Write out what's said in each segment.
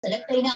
Select అయినా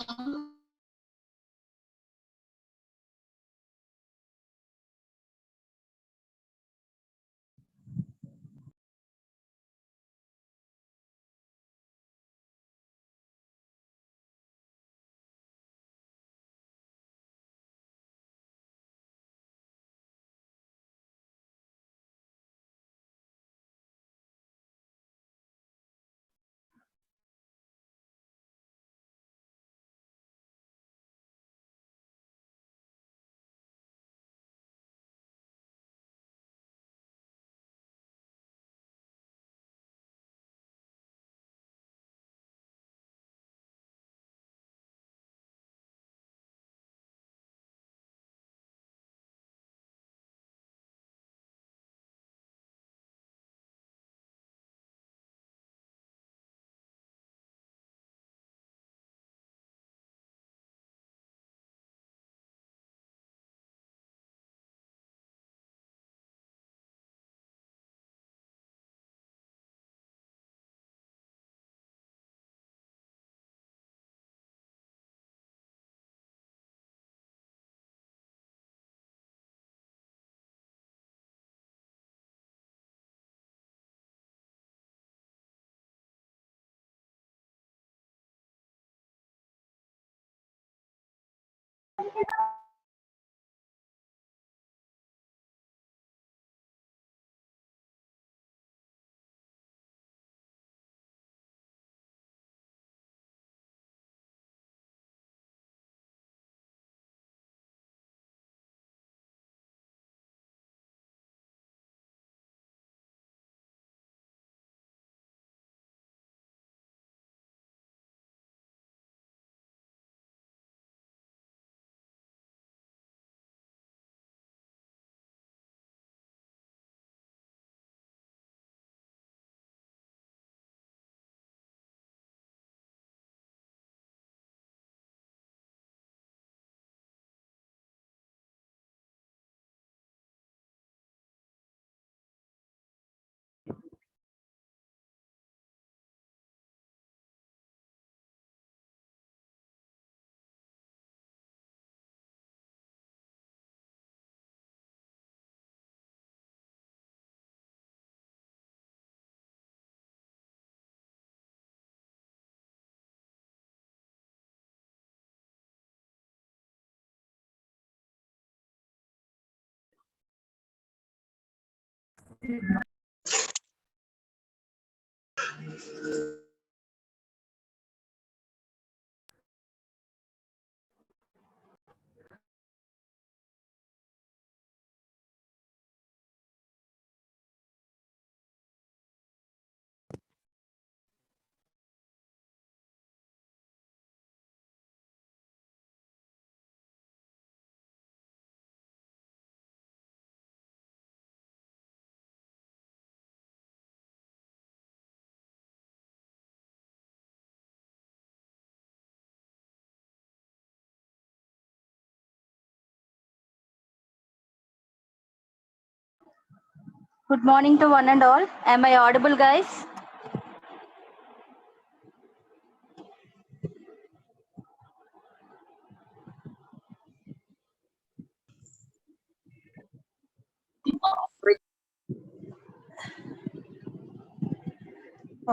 Good morning to one and all. Am I audible, guys?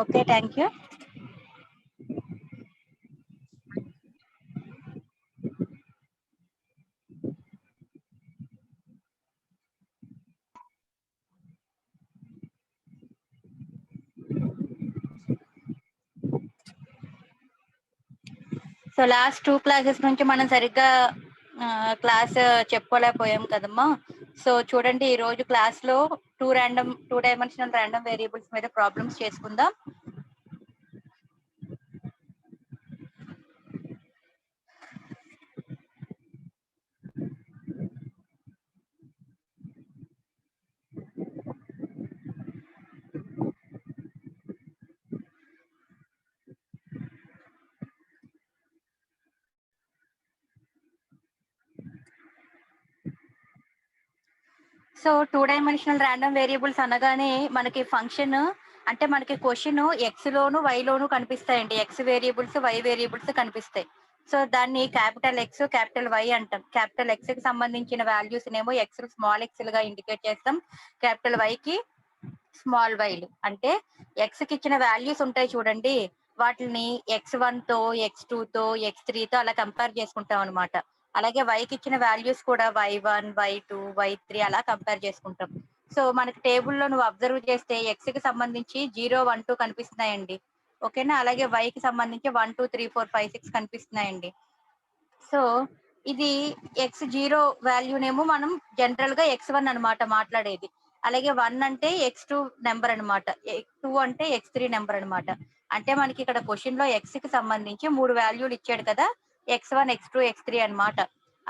Okay, thank you. So last 2 classes నుంచి మనం సరిగ్గా class చెప్పుకోలేకపోయాం కదమ్మా. So చూడండి, ఈ రోజు క్లాస్ లో 2 డైమెన్షనల్ ర్యాండమ్ వేరియబుల్స్ మీద ప్రాబ్లమ్స్ చేసుకుందాం. సో 2 డైమెన్షనల్ ర్యాండమ్ వేరియబుల్స్ అనగానే మనకి ఫంక్షన్ అంటే మనకి క్వశ్చన్ ఎక్స్ లోను వై లోను కనిపిస్తాయండి. ఎక్స్ వేరియబుల్స్ వై వేరియబుల్స్ కనిపిస్తాయి. సో దాన్ని క్యాపిటల్ ఎక్స్ క్యాపిటల్ వై అంటాం. క్యాపిటల్ ఎక్స్ కి సంబంధించిన వాల్యూస్ నేమో ఎక్స్ స్మాల్ ఎక్స్ గా ఇండికేట్ చేస్తాం. క్యాపిటల్ వై కి స్మాల్ వైలు. అంటే ఎక్స్ కి ఇచ్చిన వాల్యూస్ ఉంటాయి చూడండి, వాటిని x1 తో x2 తో x3 తో అలా కంపేర్ చేసుకుంటాం అనమాట. అలాగే వైకి ఇచ్చిన వాల్యూస్ కూడా y1 y2 y3 అలా కంపేర్ చేసుకుంటాం. సో మనకి టేబుల్లో నువ్వు అబ్జర్వ్ చేస్తే ఎక్స్ కి సంబంధించి 0 1 2 కనిపిస్తున్నాయండి. ఓకేనా? అలాగే వై కి సంబంధించి 1 2 3 4 5 6 కనిపిస్తున్నాయండి. సో ఇది x0 వాల్యూనేమో మనం జనరల్ గా x1 అనమాట మాట్లాడేది. అలాగే 1 అంటే x2 నెంబర్ అనమాట, 2 అంటే x3 నెంబర్ అనమాట. అంటే మనకి ఇక్కడ క్వశ్చన్ లో x కి సంబంధించి 3 వాల్యూలు ఇచ్చాడు కదా, x1 x2 x3 అనమాట.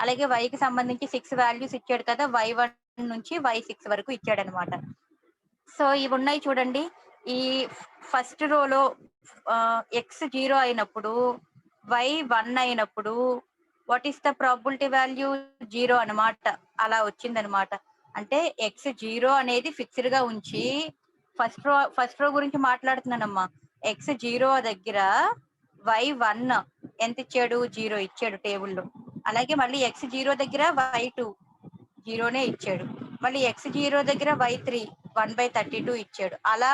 అలాగే y కి సంబంధించి 6 వాల్యూస్ ఇచ్చాడు కదా, y1 నుంచి y6 వరకు ఇచ్చాడు అనమాట. సో ఇవి ఉన్నాయి చూడండి. ఈ ఫస్ట్ రోలో x0 అయినప్పుడు y1 అయినప్పుడు what is the probability value? 0 అనమాట. అలా వచ్చిందనమాట. అంటే x0 అనేది ఫిక్స్డ్ గా ఉంచి ఫస్ట్ రో గురించి మాట్లాడుతున్నానమ్మా. x0 దగ్గర y1 ఎంత ఇచ్చాడు? 0 ఇచ్చాడు టేబుల్లో. అలాగే మళ్ళీ x0 దగ్గర y2 0నే ఇచ్చాడు. మళ్ళీ x0 దగ్గర y3 1/32 ఇచ్చాడు. అలా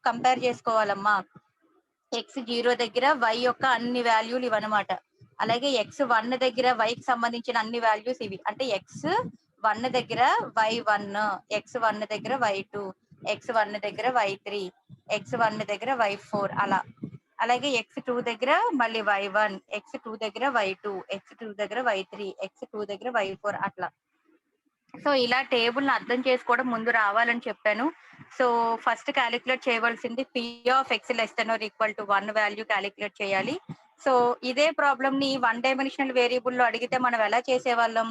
కంపేర్ చేసుకోవాలమ్మా. x0 దగ్గర y యొక్క అన్ని వాల్యూలు ఇవన్నమాట. అలాగే x1 దగ్గర y కి సంబంధించిన అన్ని వాల్యూస్ ఇవి. అంటే x1 దగ్గర y1, x1 దగ్గర y2, x1 దగ్గర y3, x1 దగ్గర y4 అలా. అలాగే x2 దగ్గర మళ్ళీ y1, x2 దగ్గర y2, x2 దగ్గర y3, x2 దగ్గర y4 అట్లా. సో ఇలా టేబుల్‌ని అర్థం చేసుకోవడం ముందు రావాలని చెప్పాను. సో ఫస్ట్ కాలిక్యులేట్ చేయవలసింది P of X less than or equal to 1 value calculate చేయాలి. సో ఇదే ప్రాబ్లమ్‌ని వన్ డైమెన్షనల్ వేరియబుల్‌లో అడిగితే మనం ఎలా చేసేవాళ్ళం?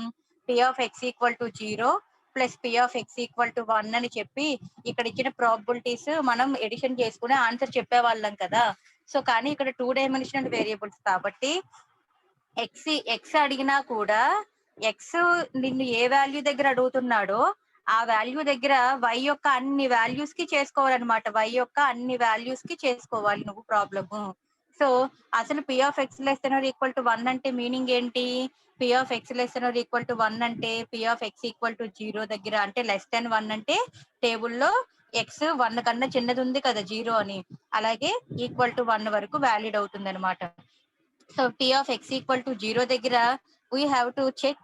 P of X equal to 0 plus P of X equal to 1 అని చెప్పి ఇక్కడ ఇచ్చిన ప్రాబబిలిటీస్ మనం ఎడిషన్ చేసుకుని ఆన్సర్ చెప్పేవాళ్ళం కదా! సో కానీ ఇక్కడ 2 డైమెన్షనల్ వేరియబుల్స్ కాబట్టి ఎక్స్ అడిగినా కూడా ఎక్స్ నిన్ను ఏ వాల్యూ దగ్గర అడుగుతున్నాడో ఆ వాల్యూ దగ్గర వై యొక్క అన్ని వాల్యూస్ కి చేసుకోవాలన్నమాట. వై యొక్క అన్ని వాల్యూస్ కి చేసుకోవాలి నువ్వు ప్రాబ్లము. సో అసలు P of X less than or equal to 1 అంటే మీనింగ్ ఏంటి? P of X less than or equal to 1 అంటే P of X equal to 0 దగ్గర అంటే లెస్ దెన్ 1 అంటే టేబుల్లో ఎక్స్ 1 కన్నా చిన్నది ఉంది కదా 0 అని. అలాగే ఈక్వల్ టు 1 వరకు వ్యాలిడ్ అవుతుంది అనమాట. So p of x equal to 0 దగ్గర we have to check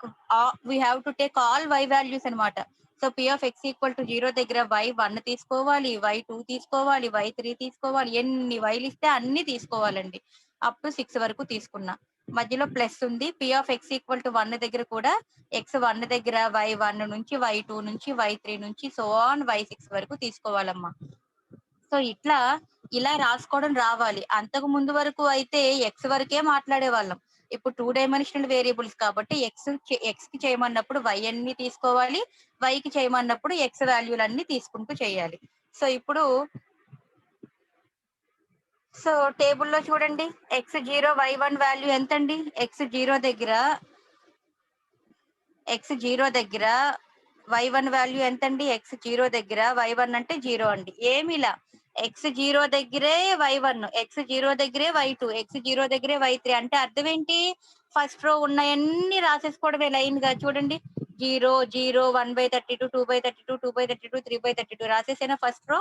we have to take all y values అన్నమాట. So p of x equal to 0 దగ్గర y1 తీసుకోవాలి, y2 తీసుకోవాలి, y3 తీసుకోవాలి, ఎన్ని వైలు ఇస్తే అన్ని తీసుకోవాలండి. అప్ టు 6 వరకు తీసుకున్నా. మధ్యలో ప్లస్ ఉంది. p of x equal to 1 దగ్గర కూడా x1 దగ్గర y1 నుంచి y2 నుంచి y3 నుంచి సో ఆన్ y6 వరకు తీసుకోవాలమ్మా. సో ఇలా రాసుకోవడం రావాలి. అంతకు ముందు వరకు అయితే ఎక్స్ వరకే మాట్లాడేవాళ్ళం. ఇప్పుడు 2 డైమెన్షనల్ వేరియబుల్స్ కాబట్టి ఎక్స్ కి చేయమన్నప్పుడు వై అన్ని తీసుకోవాలి, వై కి చేయమన్నప్పుడు ఎక్స్ వాల్యూలన్నీ తీసుకుంటూ చేయాలి. సో ఇప్పుడు టేబుల్లో చూడండి x0 y1 వాల్యూ ఎంతండి? x0 దగ్గర y1 వాల్యూ ఎంతండి? x0 దగ్గర y1 అంటే 0 అండి. ఏమిలా x0 దగ్గరే y1, x0 దగ్గరే y2, x0 దగ్గరే y3 అంటే అర్థం ఏంటి? ఫస్ట్ రో ఉన్నయన్నీ రాసేసుకోవడమే లైన్ గా. చూడండి 0, 0, 1/32, 2/32, 2/32, 3/32 రాసేసేనా ఫస్ట్ రో.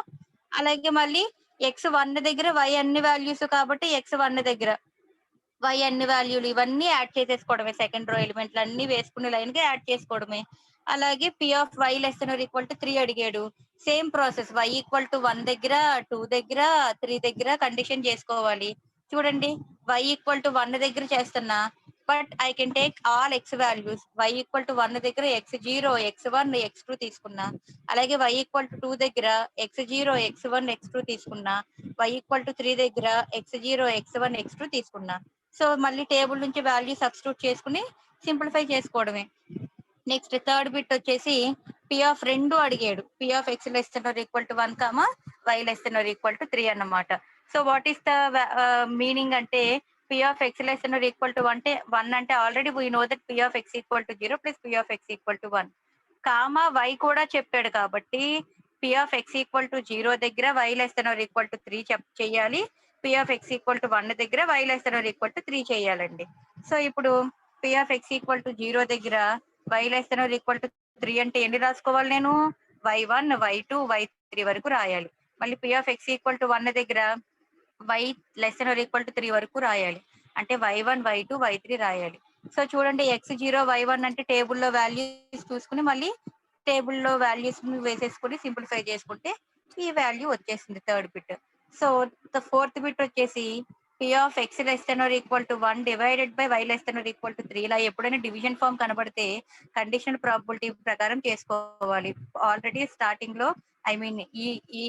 అలాగే మళ్ళీ x1 దగ్గర y అన్ని వాల్యూస్ కాబట్టి x1 దగ్గర వై అన్ని వాల్యూలు ఇవన్నీ యాడ్ చేసేసుకోవడమే. సెకండ్ రో ఎలిమెంట్లు అన్ని వేసుకునే లైన్ గా యాడ్ చేసుకోవడమే. అలాగే P of Y less than or equal to 3 అడిగాడు. Same process Y equal to 1 దగ్గర, 2 దగ్గర, 3 దగ్గర కండిషన్ చేసుకోవాలి. చూడండి వై ఈక్వల్ టు 1 దగ్గర చేస్తున్నా, but I can take all X values. Y equal to 1 దగ్గర x0, x1, x2 తీసుకున్నా. అలాగే వై ఈక్వల్ టు 2 దగ్గర x0, x1, x2 తీసుకున్నా. వై ఈక్వల్ టు 3 దగ్గర x0, x1, x2 తీసుకున్నా. సో మళ్ళీ టేబుల్ నుంచి వాల్యూ సబ్స్టిట్యూట్ చేసుకుని సింప్లిఫై చేసుకోవడమే. నెక్స్ట్ థర్డ్ బిట్ వచ్చేసి పి ఆఫ్ 2 అడిగాడు. P of X less than or equal to 1 comma y less than or equal to 3 అన్నమాట. So what is the meaning అంటే P of X less than or equal to 1 అంటే already we know that P of X equal to 0 plus P of X equal to 1 comma why కూడా చెప్పాడు కాబట్టి P of X equal to 0 దగ్గర Y less than or equal to 3 చెయ్యాలి. P of X equal to 1 దగ్గర Y less than or equal to 3 చేయాలండి. So ఇప్పుడు P of X equal to 0 దగ్గర Y less than or equal to 3 అంటే ఎన్ని రాసుకోవాలి నేను? y1, y2, y3 వరకు రాయాలి. మళ్ళీ P of X equal to 1 దగ్గర Y less than or equal to 3 వరకు రాయాలి. అంటే y1, y2, y3 రాయాలి. సో చూడండి x0 y1 అంటే టేబుల్లో వాల్యూస్ చూసుకుని మళ్ళీ టేబుల్లో వాల్యూస్ వేసేసుకుని సింప్లిఫై చేసుకుంటే ఈ వాల్యూ వచ్చేసింది third bit. So the fourth bit వచ్చేసి P of X less than or equal to 1 divided by y less than or equal to 3. ఇలా ఎప్పుడైనా డివిజన్ ఫార్మ్ కనబడితే కండిషన్ ప్రాబబిలిటీ ప్రకారం చేసుకోవాలి. ఆల్రెడీ స్టార్టింగ్ లో ఐ మీన్ ఈ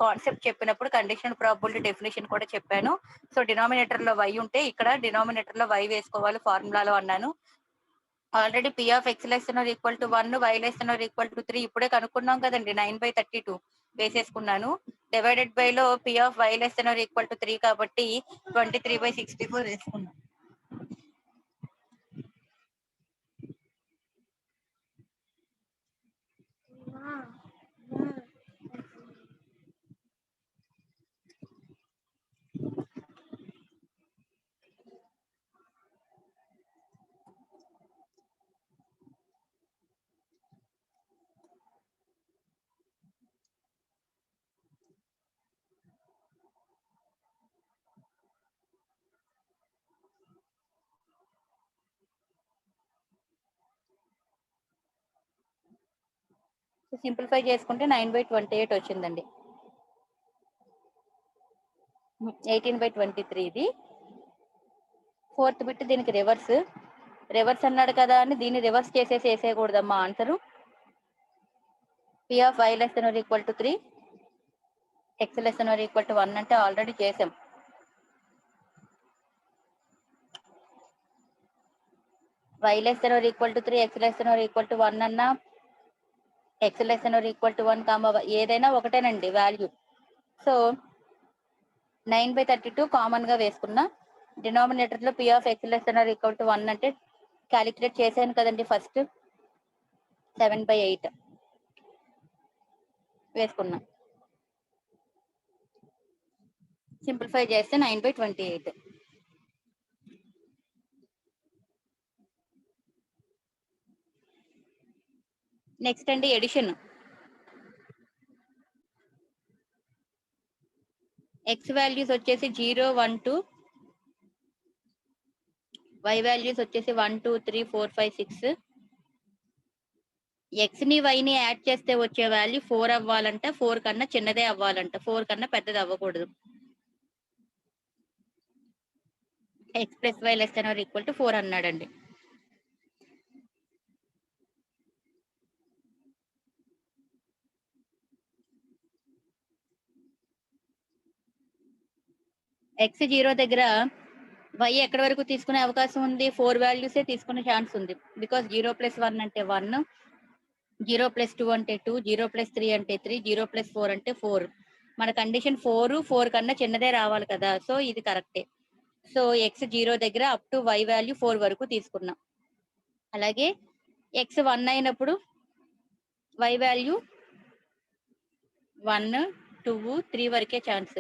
concept చెప్పినప్పుడు condition probability definition కూడా చెప్పాను. సో డినామినేటర్ లో వై ఉంటే ఇక్కడ డినామినేటర్ లో వై వేసుకోవాలి ఫార్ములాలో అన్నాను. Already P of X less than or equal to 1, Y less than or equal to 3 ఇప్పుడే కనుక్కున్నాం కదండి. 9/32 వేసేసుకున్నాను. డివైడెడ్ బై లో P of Y less than or equal to 3 కాబట్టి 23/64 వేసుకున్నాను. సింప్లిఫై చేసుకుంటే 9/28 వచ్చిందండి. 18/23 ఇది. ఫోర్త్ బిట్ దీనికి రివర్స్ అన్నాడు కదా అని దీన్ని రివర్స్ వేసేయకూడదమ్మా answer. P of y less than or equal to 3, x less than or equal to 1 అంటే ఆల్రెడీ చేసాం. y less than or equal to 3, x less than or equal to 1 అన్నా x less than or equal to 1 comma ఏదైనా ఒకటేనండి value. So 9/32 common గా వేసుకున్నా. Denominator లో p of x less than or equal to 1 అంటే calculate చేశాను కదండి first. 7/8 వేసుకున్నా. సింప్లిఫై చేస్తే 9/28. నెక్స్ట్ అండి ఎడిషన్. ఎక్స్ వాల్యూస్ వచ్చేసి 0, 1, 2, y వాల్యూస్ వచ్చేసి 1, 2, 3, 4, 5, 6. ఎక్స్ ని y ని యాడ్ చేస్తే వచ్చే వాల్యూ 4 అవ్వాలంట. 4 కన్నా చిన్నదే అవ్వాలంట. 4 కన్నా పెద్దది అవ్వకూడదు. X plus Y less than or equal to 4 అన్నాడండి. ఎక్స్ 0 దగ్గర y ఎక్కడి వరకు తీసుకునే అవకాశం ఉంది? 4 వాల్యూసే తీసుకునే ఛాన్స్ ఉంది. బికాస్ 0 + 1 అంటే 1, 0 + 2 అంటే 2, 0 + 3 అంటే 3, 0 + 4 అంటే 4. మన కండిషన్ 4 కన్నా చిన్నదే రావాలి కదా. సో ఇది కరెక్టే. సో ఎక్స్ 0 దగ్గర అప్ టు y వాల్యూ 4 వరకు తీసుకున్నాం. అలాగే ఎక్స్ 1 అయినప్పుడు y వాల్యూ 1, 2, 3 వరకే ఛాన్స్.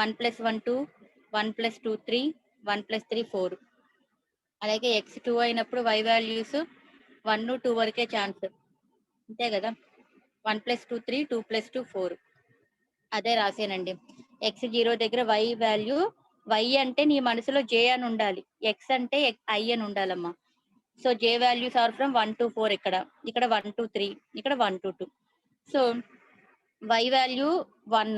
1 + 1 2, 1 + 2 3, 1 + 3 4. అలాగే ఎక్స్ 2 అయినప్పుడు y వాల్యూస్ 1, 2 వరకే ఛాన్స్. అంతే కదా. 1 + 2 3, 2 + 2 4. అదే రాసానండి. ఎక్స్ 0 దగ్గర y వాల్యూ, y అంటే నీ మనసులో j అని ఉండాలి, x అంటే i అని ఉండాలమ్మా. So j values are from 1 to 4. ఇక్కడ 1 to 3, ఇక్కడ 1 to 2. So y value 1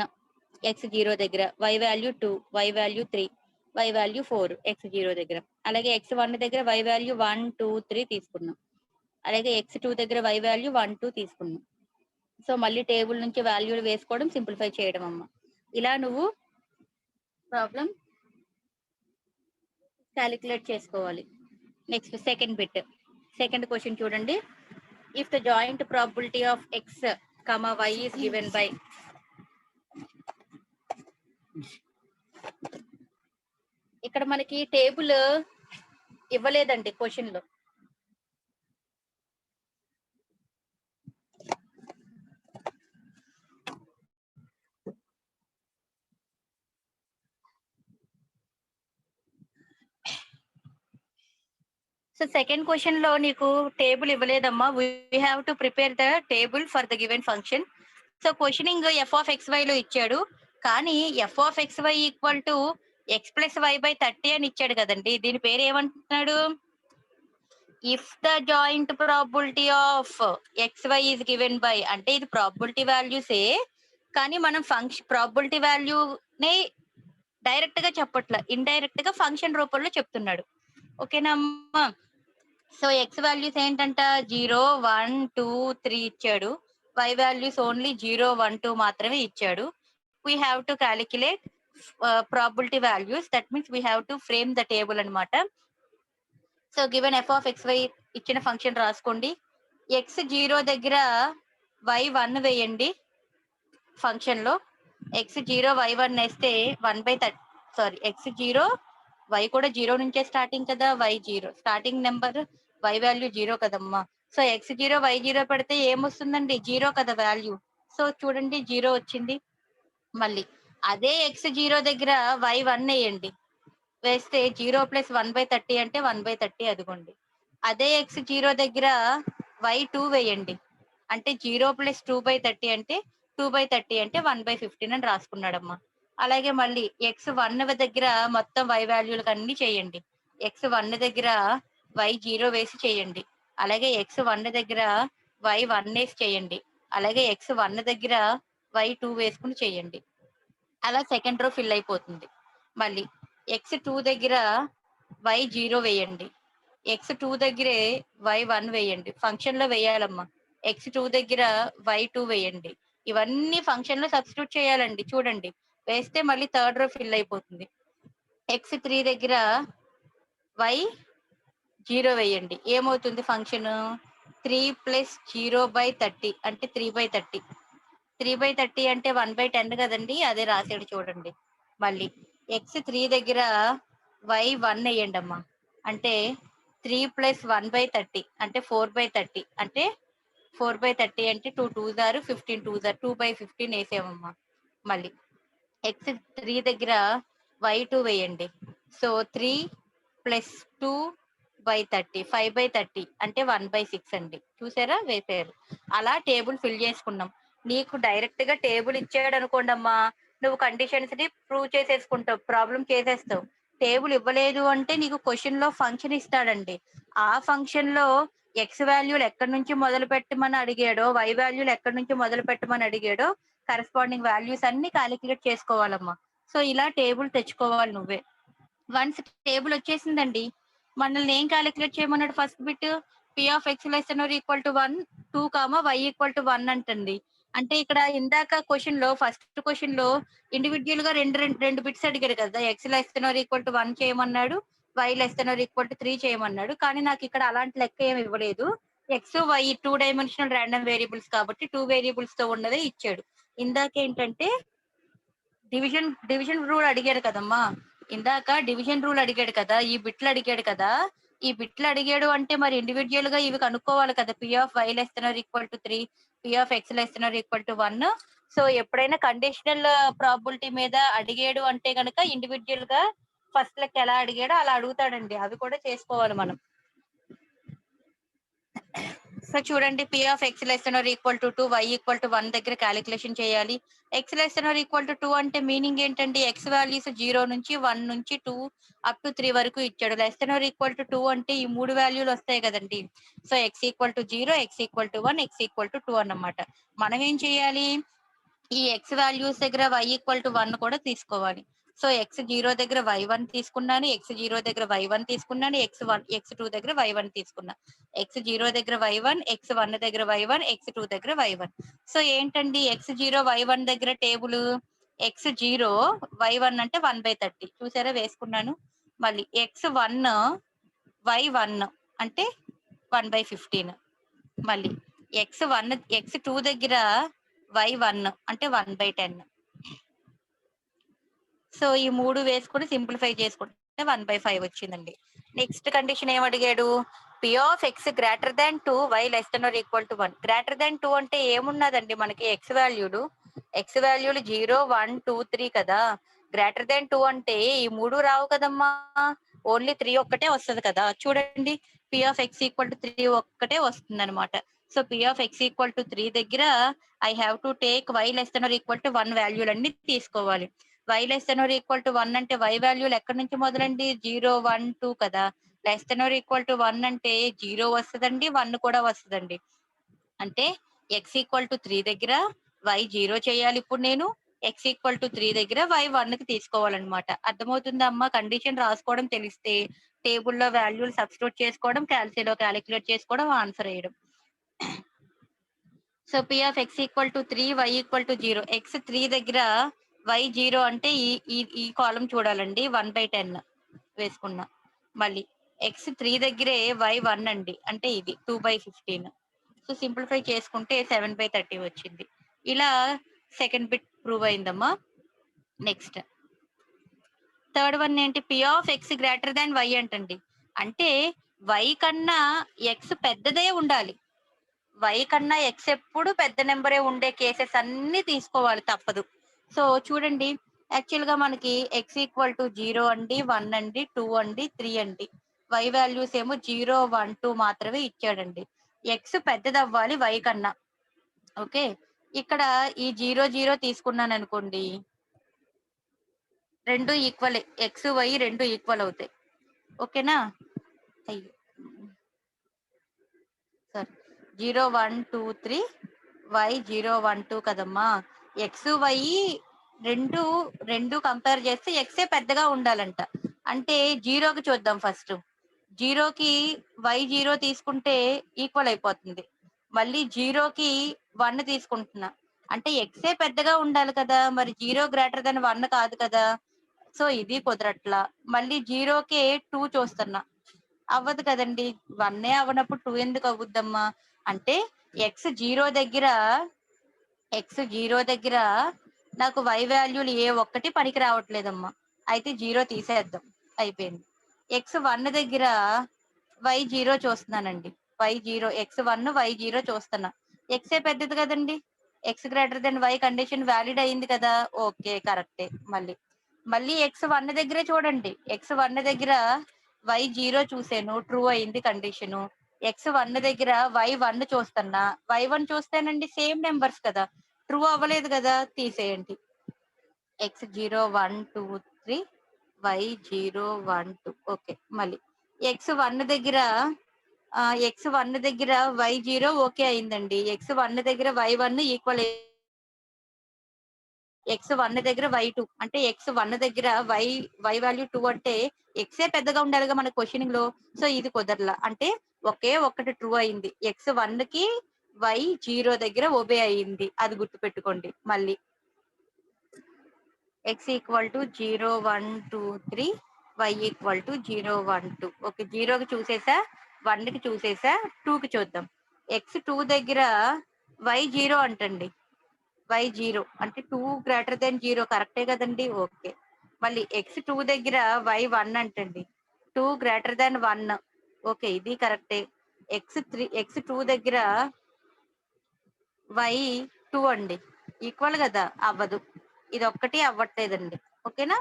x 0 దగ్గర, y value 2, y value 3, y value 4 x 0 దగ్గర. అలాగే x 1 దగ్గర y వాల్యూ 1, 2, 3 తీసుకున్నాం. అలాగే x 2 దగ్గర y వాల్యూ 1, 2 తీసుకున్నాం. సో మళ్ళీ టేబుల్ నుంచి వాల్యూలు వేసుకోవడం, సింప్లిఫై చేయడం అమ్మ. ఇలా నువ్వు ప్రాబ్లం క్యాలిక్యులేట్ చేసుకోవాలి. Next second bit. Second question చూడండి. If the joint probability of x comma y is given by, ఇక్కడ మనకి టేబుల్ ఇవ్వలేదండి క్వశ్చన్ లో. సో సెకండ్ క్వశ్చన్ లో నీకు టేబుల్ ఇవ్వలేదమ్మా. We have to prepare the table for the given function. So క్వశ్చనింగ్ f of x y లో ఇచ్చాడు, కానీ f of x y equal to x plus y by 30 అని ఇచ్చాడు కదండి. దీని పేరు ఏమంటున్నాడు? If the joint probability of x y is given by అంటే ఇది ప్రాబిలిటీ వాల్యూసే, కానీ మనం ఫంక్షన్ ప్రాబిలిటీ వాల్యూని డైరెక్ట్ గా చెప్పట్లా, ఇండైరెక్ట్ గా ఫంక్షన్ రూపంలో చెప్తున్నాడు. ఓకేనా అమ్మా? సో ఎక్స్ వాల్యూస్ ఏంటంట 0, 1, 2, 3 ఇచ్చాడు. y వాల్యూస్ ఓన్లీ 0, 1, 2 మాత్రమే ఇచ్చాడు. We have to calculate probability values. That means we have to frame the table అనమాట. So given f of x y ఇచ్చిన ఫంక్షన్ రాసుకోండి. ఎక్స్ 0 దగ్గర y 1 వేయండి ఫంక్షన్ లో. ఎక్స్ 0 y 1 వేస్తే 1/30, ఎక్స్ 0 y కూడా 0 నుంచే స్టార్టింగ్ కదా, y 0 starting number, y value 0 కదమ్మా. సో ఎక్స్ 0 y 0 పెడితే ఏమొస్తుందండి? 0 కదా వాల్యూ. సో చూడండి 0 వచ్చింది. మళ్ళీ అదే ఎక్స్ 0 దగ్గర y 1 వేయండి, వేస్తే 0 + 1/30 అంటే 1/30 అదిగోండి. అదే ఎక్స్ 0 దగ్గర y 2 వేయండి, అంటే 0 + 2/30 అంటే 2/30 అంటే 1/15 అని రాసుకున్నాడమ్మా. అలాగే మళ్ళీ ఎక్స్ 1 దగ్గర మొత్తం y వాల్యూలకు అన్ని చేయండి. ఎక్స్ 1 దగ్గర y 0 వేసి చేయండి. అలాగే ఎక్స్ 1 దగ్గర y 1 వేసి చేయండి. అలాగే x1 దగ్గర y2 వేసుకుని చేయండి. అలా సెకండ్ రో ఫిల్ అయిపోతుంది. మళ్ళీ x2 దగ్గర y0 వేయండి. x2 దగ్గరే y1 వేయండి. ఫంక్షన్ లో వేయాలమ్మా. x2 దగ్గర y2 వేయండి. ఇవన్నీ ఫంక్షన్ లో సబ్స్టిట్యూట్ చేయాలండి. చూడండి, వేస్తే మళ్ళీ థర్డ్ రో ఫిల్ అయిపోతుంది. x3 దగ్గర y0 వేయండి. ఏమవుతుంది ఫంక్షన్? 3 + 0/30 అంటే 3/30. 3/30 అంటే 1/10 కదండి, అదే రాసాడు చూడండి. మళ్ళీ x3 దగ్గర y1 వేయండి అమ్మా. అంటే 3 + 1/30 అంటే 4/30 అంటే 4/30 అంటే 2 2s are 15 2s are 2/15 వేసామమ్మా. మళ్ళీ x3 దగ్గర y2 వేయండి. సో 3 + 2/30 5/30 అంటే 1/6 అండి. చూసారా, వేసారు. అలా టేబుల్ ఫిల్ చేసుకున్నాం. నీకు డైరెక్ట్ గా టేబుల్ ఇచ్చాడు అనుకోండి అమ్మా, నువ్వు కండిషన్స్ ని ప్రూవ్ చేసేసుకుంటావు, ప్రాబ్లం చేసేస్తావు. టేబుల్ ఇవ్వలేదు అంటే నీకు క్వశ్చన్ లో ఫంక్షన్ ఇస్తాడండి. ఆ ఫంక్షన్ లో ఎక్స్ వాల్యూలు ఎక్కడి నుంచి మొదలు పెట్టమని అడిగాడో, వై వాల్యూలు ఎక్కడి నుంచి మొదలు పెట్టమని అడిగాడో కరెస్పాండింగ్ వాల్యూస్ అన్ని క్యాలిక్యులేట్ చేసుకోవాలమ్మా. సో ఇలా టేబుల్ తెచ్చుకోవాలి నువ్వే. వన్స్ టేబుల్ వచ్చేసిందండి, మనల్ని ఏం క్యాలిక్యులేట్ చేయమన్నాడు? ఫస్ట్ బిట్ p(x ≤ 1 2, y = 1 అంటుంది. అంటే ఇక్కడ ఇందాక క్వశ్చన్ లో, ఫస్ట్ క్వశ్చన్ లో ఇండివిజువల్ గా రెండు బిట్స్ అడిగాడు కదా. x ≤ 1 చేయమన్నాడు, y ≤ 3 చేయమన్నాడు. కానీ నాకు ఇక్కడ అలాంటి లెక్క ఏమి ఇవ్వలేదు. x y 2 dimensional random variables కాబట్టి 2 వేరియబుల్స్ తో ఉన్నదే ఇచ్చాడు. ఇందాకేంటంటే డివిజన్ రూల్ అడిగాడు కదమ్మా. ఇందాక డివిజన్ రూల్ అడిగాడు కదా, ఈ బిట్లు అడిగాడు కదా. ఈ బిట్లు అడిగాడు అంటే మరి ఇండివిజువల్ గా ఇవి కనుక్కోవాలి కదా. p(y ≤ 3, p(x ≤ 1). సో ఎప్పుడైనా కండిషనల్ ప్రాబిలిటీ మీద అడిగాడు అంటే కనుక ఇండివిజువల్ గా ఫస్ట్ లెక్క ఎలా అడిగాడో అలా అడుగుతాడండి. అవి కూడా చేసుకోవాలి మనం. సో చూడండి, p(x ≤ 2, y = 1 దగ్గర క్యాలిక్యులేషన్ చేయాలి. x ≤ 2 అంటే మీనింగ్ ఏంటండి? x వాల్యూస్ 0 నుంచి 1 నుంచి 2 అప్ టు 3 వరకు ఇచ్చాడు. <2 అంటే ఈ 3 వాల్యూలు వస్తాయి కదండి. సో x = 0, x = 1, x = 2 అన్నమాట. మనం ఏం చేయాలి? ఈ x వాల్యూస్ దగ్గర y = 1 కూడా తీసుకోవాలి. సో x0 దగ్గర y1 తీసుకున్నాను, x0 దగ్గర y1 తీసుకున్నాను, x2 దగ్గర y1 తీసుకున్నా. x0 దగ్గర y1, x1 దగ్గర y1, x2 దగ్గర y1. సో ఏంటండి x0 y1 దగ్గర టేబుల్? x0 y1 అంటే 1/30. చూసారా, వేసుకున్నాను. మళ్ళీ x1 y1 అంటే 1/15. మళ్ళీ x2 దగ్గర y1 అంటే 1/10. సో ఈ 3 వేసుకుని సింప్లిఫై చేసుకుంటే 1/5 వచ్చిందండి. నెక్స్ట్ కండిషన్ ఏమడిగాడు? p(x > 2, y < ≤ 1). గ్రేటర్ దాన్ 2 అంటే ఏమున్నదండి మనకి? ఎక్స్ వాల్యూలు 0 1 2 3 కదా. గ్రేటర్ దాన్ 2 అంటే ఈ 3 రావు కదమ్మా, ఓన్లీ 3 ఒక్కటే వస్తుంది కదా. చూడండి, p(x = 3 ఒక్కటే వస్తుంది అనమాట. సో p(x = 3 దగ్గర I have to take y < <1 వాల్యూలన్నీ తీసుకోవాలి. y < 1 అంటే y వాల్యూలు ఎక్కడి నుంచి మొదలండి? 0 1 2 కదా. < 1 అంటే 0 వస్తుందండి, 1 కూడా వస్తుందండి. అంటే x = 3 దగ్గర y0 చేయాలి. ఇప్పుడు నేను x = 3 దగ్గర y1 కి తీసుకోవాలన్నమాట. అర్థమవుతుందా అమ్మా? కండిషన్ రాసుకోవడం తెలిస్తే టేబుల్లో వాల్యూలు సబ్స్టిట్యూట్ చేసుకోవడం, క్యాల్సిలో క్యాలిక్యులేట్ చేసుకోవడం, ఆన్సర్ వేయడం. So p(x = 3, y = 0). x3 దగ్గర y0 అంటే ఈ కాలం చూడాలండి, 1/10 వేసుకున్నా. మళ్ళీ x3 దగ్గరే y1 అండి, అంటే ఇది 2/15. సో సింప్లిఫై చేసుకుంటే 7/30 వచ్చింది. ఇలా సెకండ్ బిట్ ప్రూవ్ అయిందమ్మా. నెక్స్ట్ థర్డ్ వన్ ఏంటి? p(x > y) అంటండి. అంటే y కన్నా x పెద్దదే ఉండాలి. y కన్నా x ఎప్పుడు పెద్ద నెంబరే ఉండే కేసెస్ అన్ని తీసుకోవాలి, తప్పదు. సో చూడండి, యాక్చువల్ గా మనకి x = 0 అండి, 1 అండి, 2 అండి, 3 అండి. y వాల్యూస్ ఏమో 0 1 2 మాత్రమే ఇచ్చాడండి. x పెద్దది అవ్వాలి y కన్నా. ఓకే, ఇక్కడ ఈ 0 0 తీసుకున్నాను అనుకోండి, రెండు ఈక్వల్, x y రెండు ఈక్వల్ అవుతాయి. ఓకేనా? అయ్యో సారీ, 0 1 2 3 వై 0 1 2 కదమ్మా. ఎక్స్ వై రెండు రెండు కంపేర్ చేస్తే ఎక్సే పెద్దగా ఉండాలంట. అంటే జీరోకి చూద్దాం ఫస్ట్. జీరోకి వై 0 తీసుకుంటే ఈక్వల్ అయిపోతుంది. మళ్ళీ జీరోకి 1 తీసుకుంటున్నా అంటే ఎక్సే పెద్దగా ఉండాలి కదా, మరి 0 గ్రేటర్ దెన్ 1 కాదు కదా. సో ఇది కుదరట్లా. మళ్ళీ జీరోకే 2 చూస్తున్నా, అవ్వదు కదండి. 1 అవ్వనప్పుడు 2 ఎందుకు అవుద్దమ్మా. అంటే ఎక్స్ జీరో దగ్గర నాకు వై వాల్యూలు ఏ ఒక్కటి పనికి రావట్లేదమ్మా. అయితే 0 తీసేద్దాం, అయిపోయింది. ఎక్స్ 1 దగ్గర వై 0 చూస్తున్నానండి. వై 0 ఎక్స్ 1 వై 0 చూస్తున్నా. ఎక్సే పెద్దది కదండి. X greater than Y condition valid అయింది కదా. ఓకే కరెక్టే. మళ్ళీ ఎక్స్ 1 దగ్గరే చూడండి. ఎక్స్ 1 దగ్గర వై 0 చూసాను, ట్రూ అయింది కండిషను. ఎక్స్ 1 దగ్గర వై 1 చూస్తున్నా, వై 1 చూస్తేనండి సేమ్ నెంబర్స్ కదా, ట్రూ అవ్వలేదు కదా, తీసేయండి. X 0 1 2 3 Y 0 1 2. ఓకే. మళ్ళీ ఎక్స్ 1 దగ్గర వై 0 ఓకే అయిందండి. ఎక్స్ 1 దగ్గర వై 1 ఈక్వల్ ఎక్స్ 1 దగ్గర వై 2 అంటే ఎక్స్ 1 దగ్గర వై వాల్యూ 2 అంటే ఎక్సే పెద్దగా ఉండాలిగా మన క్వశ్చనింగ్ లో. సో ఇది కుదరలా. అంటే ఒకే ఒక్కటి ట్రూ అయింది. ఎక్స్ 1 కి వై 0 దగ్గర ఒబే అయింది, అది గుర్తుపెట్టుకోండి. మళ్ళీ X equal to 0 1 2 3 Y equal to 0 1 2. Okay, 0కి చూసేసా, 1కి చూసేసా, 2కి చూద్దాం. ఎక్స్ 2 దగ్గర వై 0 అంటండి. వై 0 అంటే 2 గ్రేటర్ దెన్ 0 కరెక్టే కదండి. ఓకే. మళ్ళీ ఎక్స్ 2 దగ్గర వై 1 అంటండి. 2 గ్రేటర్ దెన్ 1. ఓకే, ఇది కరెక్టే. ఎక్స్ 2 దగ్గర వై 2 అండి. ఈక్వల్ కదా, అవ్వదు. ఇది ఒక్కటి అవ్వట్లేదండి. ఓకేనా.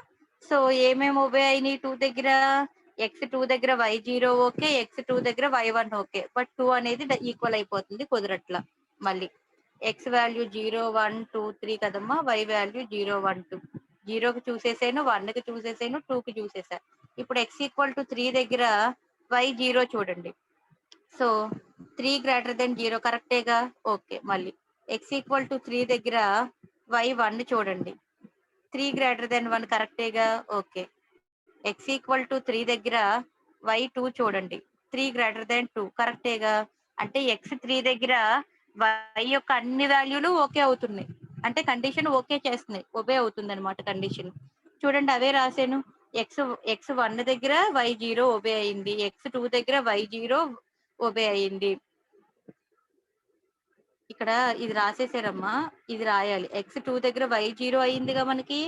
సో ఏమేమి ఒబే అయినాయి 2 దగ్గర? ఎక్స్ 2 దగ్గర వై 0 ఓకే, ఎక్స్ 2 దగ్గర వై 1 ఓకే. బట్ 2 అనేది ఈక్వల్ అయిపోతుంది, కుదరట్లా. మళ్ళీ ఎక్స్ వాల్యూ 0 1 2 3 కదమ్మా, వై వాల్యూ 0 1 2. 0కి చూసేసాను, 1కి చూసేసాను, 2కి చూసేసా. ఇప్పుడు ఎక్స్ ఈక్వల్ టు 3 దగ్గర వై 0 చూడండి. సో 3 గ్రేటర్ దెన్ 0 కరెక్టేగా. ఓకే. మళ్ళీ ఎక్స్ ఈక్వల్ టు 3 దగ్గర వై 1 చూడండి. 3 గ్రేటర్ దెన్ 1 కరెక్టేగా. ఓకే. ఎక్స్ ఈక్వల్ టు 3 దగ్గర వై 2 చూడండి. 3 గ్రేటర్ దెన్ 2 కరెక్టేగా. అంటే ఎక్స్ 3 దగ్గర వై యొక్క అన్ని వాల్యూలు ఓకే అవుతున్నాయి. అంటే కండిషన్ ఓకే చేస్తున్నాయి, ఒబే అవుతుంది అనమాట కండిషన్. చూడండి అవే రాశాను. ఎక్స్ 1 దగ్గర వై 0 ఒబే అయింది, ఎక్స్ 2 దగ్గర వై 0 ఒబే అయింది. ఇక్కడ ఇది రాసేసారమ్మా, ఇది రాయాలి. ఎక్స్ 2 దగ్గర వై 0 అయిందిగా మనకి.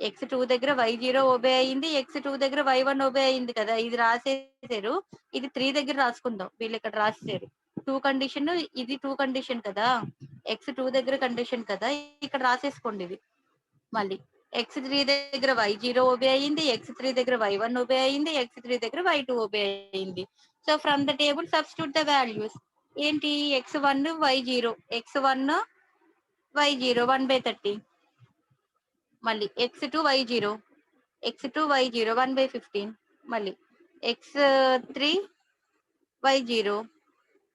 ఎక్స్ 2 దగ్గర వై 0 ఒబే అయింది, ఎక్స్ 2 దగ్గర వై 1 ఒబే అయింది కదా. ఇది రాసేసారు. ఇది 3 దగ్గర రాసుకుందాం. వీళ్ళు ఇక్కడ రాసేసారు 2 కండిషన్, ఇది 2 కండిషన్ కదా, ఎక్స్ 2 దగ్గర కండిషన్ కదా, ఇక్కడ రాసేసుకోండి ఇది. మళ్ళీ ఎక్స్ 3 దగ్గర వై 0 ఒబే అయింది, ఎక్స్ 3 దగ్గర వై 1 ఒబే అయింది, ఎక్స్ 3 దగ్గర వై 2 ఒబే అయింది. So from the table substitute the values. ఏంటి? X 1 y 0, x 1 y 0 1/30. మళ్ళీ ఎక్స్ 2 వై 0, ఎక్స్ 2 వై 0 1/15. మళ్ళీ ఎక్స్ 3 వై 0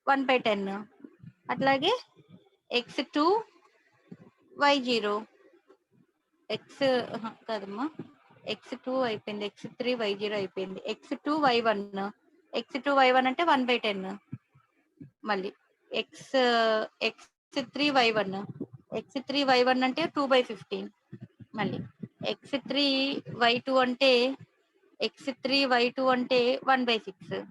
1/10. అట్లాగే ఎక్స్ 2 వై 0 ఎక్స్ కాదమ్మా, ఎక్స్ 2 అయిపోయింది, ఎక్స్ 3 వై 0 అయిపోయింది, ఎక్స్ 2 వై 1, ఎక్స్ 2 వై 1 అంటే 1/10. మళ్ళీ ఎక్స్ 3 వై 1, ఎక్స్ 3 వై 1 అంటే 2/15. మళ్ళీ ఎక్స్ 3 వై 2 అంటే ఎక్స్ 3 వై 2 అంటే 1/6.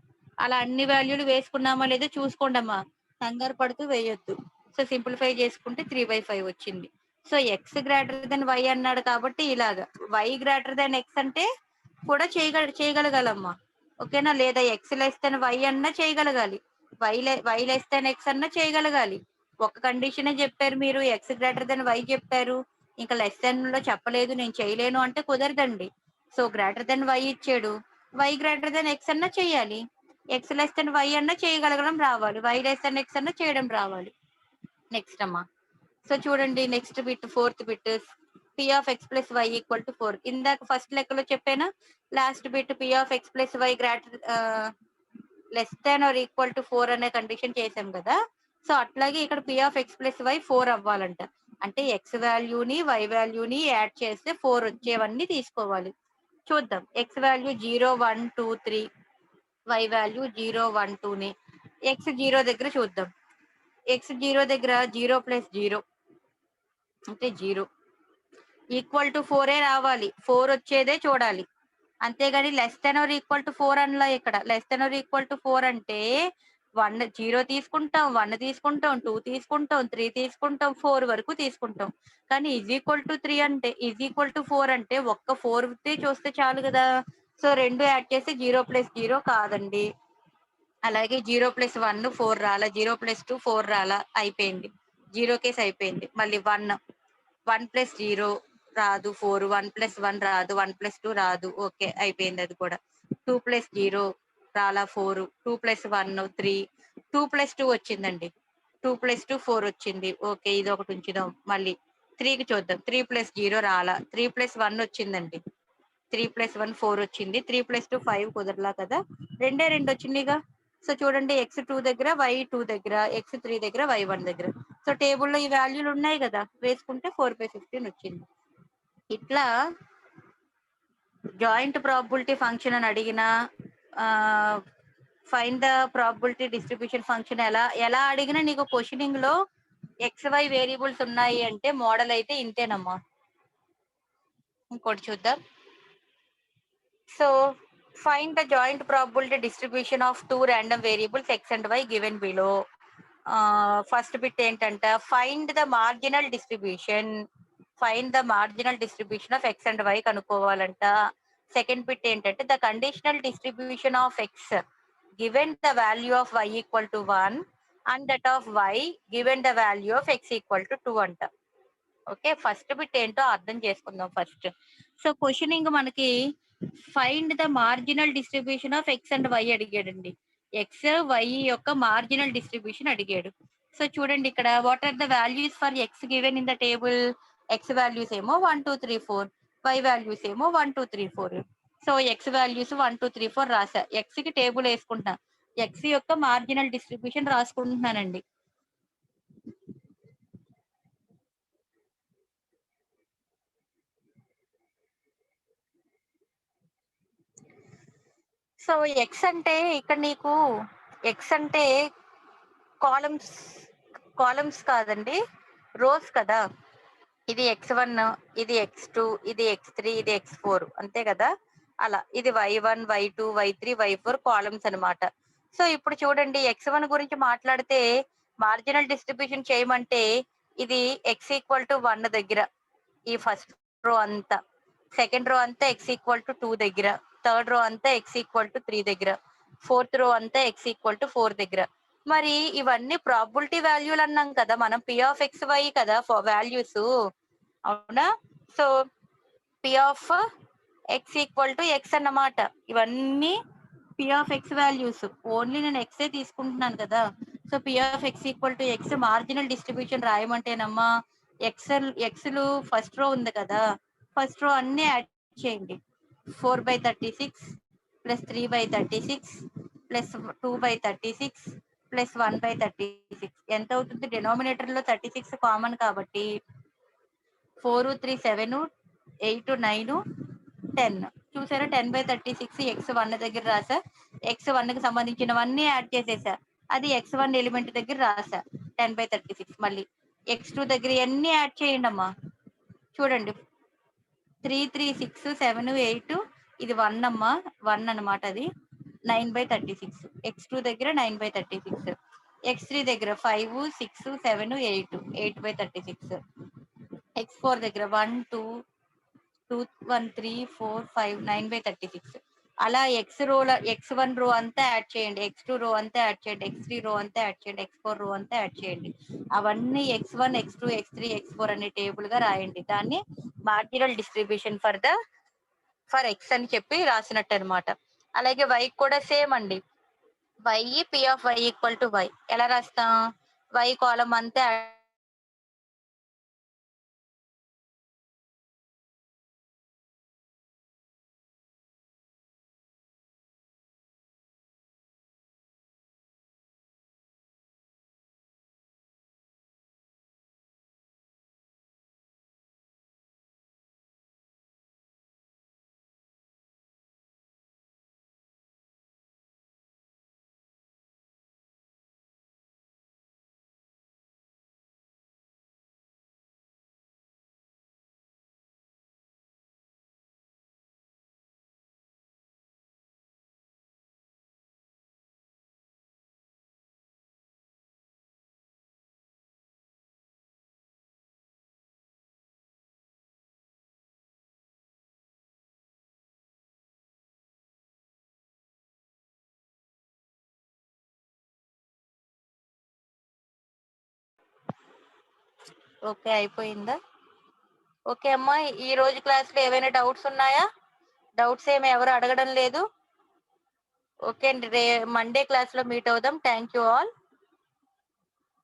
అలా అన్ని వాల్యూలు వేసుకున్నామా లేదో చూసుకోండి అమ్మా, కంగారు పడుతూ వేయొద్దు. సో సింప్లిఫై చేసుకుంటే 3/5 వచ్చింది. So X greater than Y అన్నాడు కాబట్టి ఇలాగా, వై గ్రేటర్ దెన్ ఎక్స్ అంటే కూడా చేయగలగాలమ్మా. ఓకేనా. లేదా ఎక్స్ లెస్ దెన్ వై అన్నా చేయగలగాలి, వై లెస్ దెన్ ఎక్స్ అన్నా చేయగలగాలి. ఒక కండిషనే చెప్పారు మీరు, ఎక్స్ గ్రేటర్ దెన్ వై చెప్పారు, ఇంకా లెస్ దెన్ లో చెప్పలేదు, నేను చేయలేను అంటే కుదరదండి. సో గ్రేటర్ దెన్ వై ఇచ్చాడు, వై గ్రేటర్ దెన్ ఎక్స్ అన్నా చేయాలి, ఎక్స్ లెస్ దెన్ వై అన్నా చేయగలగడం రావాలి, వై లెస్ దెన్ ఎక్స్ అన్నా చేయడం రావాలి. నెక్స్ట్ అమ్మా, సో చూడండి next bit, fourth bit, P of X plus Y equal to 4. ఇందాక ఫస్ట్ లెక్కలో చెప్పానా, last bit P of X plus Y greater less than or equal to 4 అనే condition చేసాం కదా. సో అట్లాగే ఇక్కడ P of X plus Y 4 అవ్వాలంట. అంటే ఎక్స్ వాల్యూని వై వాల్యూని యాడ్ చేస్తే 4 వచ్చేవన్నీ తీసుకోవాలి. చూద్దాం. ఎక్స్ వాల్యూ 0, 1, 2, 3, వై వాల్యూ 0, 1, 2ని ఎక్స్ 0 దగ్గర చూద్దాం. ఎక్స్ 0 దగ్గర 0 ప్లస్ 0 అంటే 0 ఈక్వల్ టు 4 రావాలి. 4 వచ్చేదే చూడాలి. అంతేగాని less than or equal to 4 అనలా ఇక్కడ. Less than or equal to 4 అంటే 1 0 తీసుకుంటాం, 1 తీసుకుంటాం, 2 తీసుకుంటాం, 3 తీసుకుంటాం, 4 వరకు తీసుకుంటాం. కానీ ఈజ్ ఈక్వల్ టు 3 అంటే ఈజ్ ఈక్వల్ టు 4 అంటే ఒక్క 4 చూస్తే చాలు కదా. సో 2 యాడ్ చేసి 0 ప్లస్ 0 కాదండి. అలాగే 0 ప్లస్ 1 4 రాలా, 0 ప్లస్ 2 4 రాలా, అయిపోయింది. 0 కేస్ అయిపోయింది. మళ్ళీ 1 ప్లస్ 0 రాదు 4, 1 ప్లస్ 1 రాదు, 1 ప్లస్ 2 రాదు. ఓకే అయిపోయింది అది కూడా. 2 ప్లస్ 0 రాలా 4, 2 ప్లస్ 1 3, 2 ప్లస్ 2 వచ్చిందండి. 2 ప్లస్ 2 4 వచ్చింది. ఓకే ఇది ఒకటి ఉంచుదాం. మళ్ళీ 3కి చూద్దాం. 3 ప్లస్ 0 రాలా, 3 ప్లస్ 1 వచ్చిందండి. 3 ప్లస్ 1 4 వచ్చింది. 3 ప్లస్ 2 5 కుదరలా కదా. రెండే రెండు వచ్చినాయిగా. సో చూడండి ఎక్స్ 2 దగ్గర వై 2 దగ్గర, ఎక్స్ 3 దగ్గర వై 1 దగ్గర. సో టేబుల్లో ఈ వాల్యూలు ఉన్నాయి కదా, వేసుకుంటే 4/15 వచ్చింది. ఇట్లా జాయింట్ ప్రాబబిలిటీ ఫంక్షన్ అని అడిగినా, find the probability distribution function ఎలా అడిగినా నీకు క్వశ్చనింగ్ లో ఎక్స్ వై వేరియబుల్స్ ఉన్నాయి అంటే మోడల్ అయితే ఇంతేనమ్మా. ఇంకోటి చూద్దాం. So find the joint probability distribution of two random variables x and y given below. First bit ఏంటంట, find the marginal distribution of x and y కనుక్కోవాలంట. సెకండ్ బిట్ ఏంటంటే the conditional distribution of x given the value of why equal to 1 and that of y given the value of X equal to 2 అంట. Okay first bit ఏంటో అర్థం చేసుకుందాం first. So క్వశ్చనింగ్ మనకి find the marginal distribution of x and y అడిగాడండి. X y యొక్క marginal distribution అడిగాడు. So చూడండి ఇక్కడ what are the values for X given in the table. X values ఏమో 1 2 3 4, వై వాల్యూస్ ఏమో 1 2 3 4. సో ఎక్స్ వాల్యూస్ 1 2 3 4 రాసా. ఎక్స్ కి table వేసుకుంటా, ఎక్స్ యొక్క మార్జినల్ డిస్ట్రిబ్యూషన్ రాసుకుంటున్నానండి. సో ఎక్స్ అంటే ఇక్కడ నీకు ఎక్స్ అంటే కాలమ్స్ కాదండి, రోస్ కదా. ఇది x1, ఇది x2, ఇది x3, ఇది x4 అంతే కదా. అలా ఇది y1 y2 y3 y4 columns అన్నమాట. సో ఇప్పుడు చూడండి x1 గురించి మాట్లాడితే మార్జినల్ డిస్ట్రిబ్యూషన్ చేయమంటే ఇది x ఈక్వల్ టు 1 దగ్గర ఈ ఫస్ట్ రో అంతా, సెకండ్ రో అంతా x ఈక్వల్ టు 2 దగ్గర, థర్డ్ రో అంతా x ఈక్వల్ టు 3 దగ్గర, ఫోర్త్ రో అంతా x ఈక్వల్ టు 4 దగ్గర. మరి ఇవన్నీ ప్రాబబిలిటీ వాల్యూలు అన్నాం కదా మనం, పి ఆఫ్ ఎక్స్ వై కదా వాల్యూస్, అవునా. So P of X equal to x అన్నమాట. ఇవన్నీ P of x values. Only నేను ఎక్సే తీసుకుంటున్నాను కదా. So P of X equal to x marginal distribution రాయమంటేనమ్మా ఎక్స్లు ఫస్ట్ రో ఉంది కదా, ఫస్ట్ రో అన్ని యాడ్ చేయండి. 4/36 ప్లస్ 3/36 ప్లస్ 2/36 ప్లస్ 1/36 ఎంత అవుతుంది. డినామినేటర్ లో 36 కామన్ కాబట్టి 4 3 7 8 9 10 చూసారా. 10/36 x1 దగ్గర రాసా. x1 కి సంబంధించినవన్నీ యాడ్ చేసేసా. అది x1 ఎలిమెంట్ దగ్గర రాసా 10/36. మళ్ళీ x2 దగ్గర అన్ని యాడ్ చేయండి అమ్మా. చూడండి 3 3 6 7 8 ఇది 1 అమ్మా, 1 అన్నమాట. అది 9/36. x2 దగ్గర 9/36, x3 దగ్గర 5 6 7 8 8/36, x4 దగ్గర 1 2 2 1 3 4 5 9/36. అలా x1 రో అంతా యాడ్ చేయండి, x2 రో అంతా యాడ్ చేయండి, x3 రో అంతా యాడ్ చేయండి, x4 రో అంతా యాడ్ చేయండి. అవన్నీ x1 x2 x3 x4 అనే టేబుల్ గా రాయండి. దాన్ని మార్జినల్ డిస్ట్రిబ్యూషన్ ఫర్ ఎక్స్ అని చెప్పి రాసినట్టు అనమాట. అలాగే వై కూడా సేమ్ అండి. Y P of why equal to Y ఎలా రాస్తాం, వై కాలం అంతా ఓకే, అయిపోయిందా? ఓకే అమ్మా, ఈ రోజు క్లాస్లో ఏవైనా డౌట్స్ ఉన్నాయా? డౌట్స్ ఏమి ఎవరు అడగడం లేదు? ఓకే అండి, మండే క్లాస్లో మీట్ అవుదాం. Thank you all.